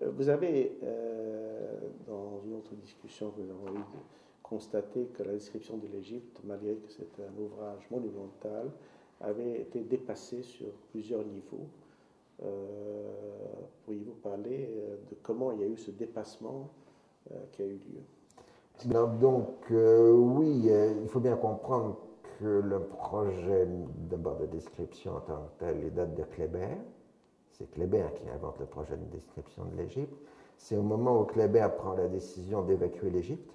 Vous avez, dans une autre discussion que nous avons eue, constaté que la description de l'Égypte, malgré que c'est un ouvrage monumental, avait été dépassée sur plusieurs niveaux. Pourriez-vous parler de comment il y a eu ce dépassement qui a eu lieu? Oui, il faut bien comprendre que le projet d'abord de description en tant que tel, il date de Kléber. C'est Kléber qui invente le projet de description de l'Égypte. C'est au moment où Kléber prend la décision d'évacuer l'Égypte,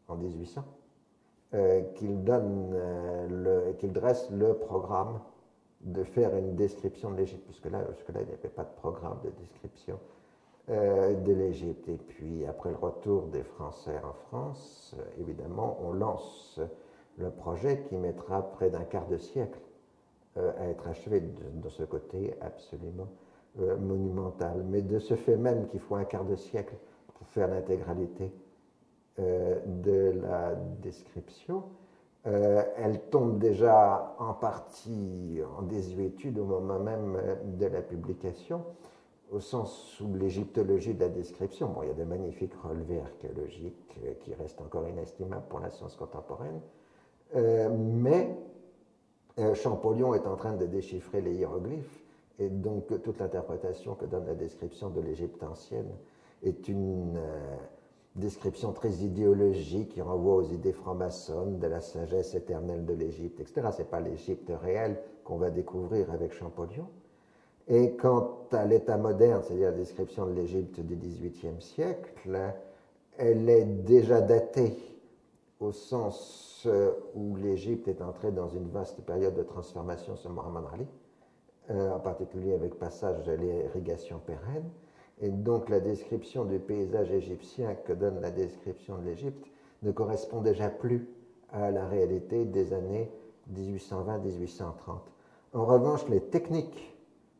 en 1800, qu'il dresse le programme de faire une description de l'Égypte, puisque là, jusque-là, il n'y avait pas de programme de description de l'Égypte. Et puis, après le retour des Français en France, évidemment, on lance le projet qui mettra près d'un quart de siècle à être achevé de ce côté absolument monumental. Mais de ce fait même qu'il faut un quart de siècle pour faire l'intégralité de la description, elle tombe déjà en partie en désuétude au moment même de la publication, au sens où l'égyptologie de la description, bon, il y a de magnifiques relevés archéologiques qui restent encore inestimables pour la science contemporaine, mais Champollion est en train de déchiffrer les hiéroglyphes, et donc toute l'interprétation que donne la description de l'Égypte ancienne est une description très idéologique qui renvoie aux idées franc-maçonnes de la sagesse éternelle de l'Égypte, etc. Ce n'est pas l'Égypte réelle qu'on va découvrir avec Champollion. Et quant à l'état moderne, c'est-à-dire la description de l'Égypte du XVIIIe siècle, elle est déjà datée au sens où l'Égypte est entrée dans une vaste période de transformation sous Mohammad Ali, en particulier avec passage de l'irrigation pérenne. Et donc la description du paysage égyptien que donne la description de l'Égypte ne correspond déjà plus à la réalité des années 1820-1830. En revanche, les techniques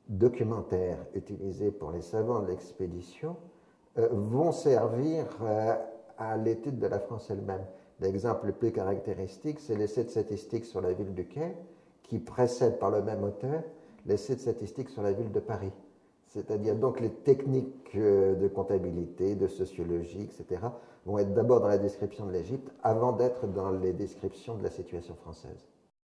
documentaires utilisés pour les savants de l'expédition vont servir à l'étude de la France elle-même. L'exemple le plus caractéristique, c'est l'essai de statistique sur la ville du Caire, qui précède par le même auteur l'essai de statistique sur la ville de Paris. C'est-à-dire donc les techniques de comptabilité, de sociologie, etc., vont être d'abord dans la description de l'Égypte avant d'être dans les descriptions de la situation française.